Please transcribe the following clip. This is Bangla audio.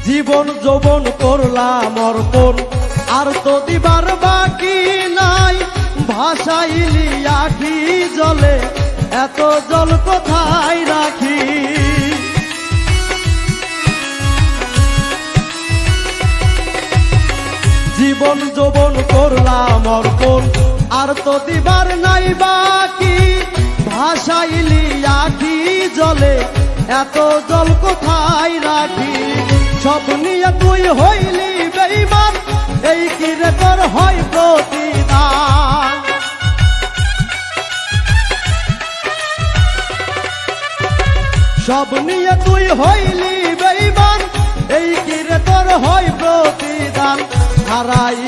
জীবন যৌবন করলাম অর্পণ, আর তো দিবার বাকি নাই। ভাসাইলি আখি জলে, এত জল কোথায় রাখি। জীবন যৌবন করলাম অর্পণ, আর তো দিবার নাই বাকি। ভাসাইলি আখি জলে, এত জল কোথায় রাখি। সব নিয়ে তুই হইলি বেঈমান, এই কি রে তোর হয় প্রতিদান। সব নিয়ে তুই হইলি বেঈমান, এই কি রে তোর হয় প্রতিদান। হারাই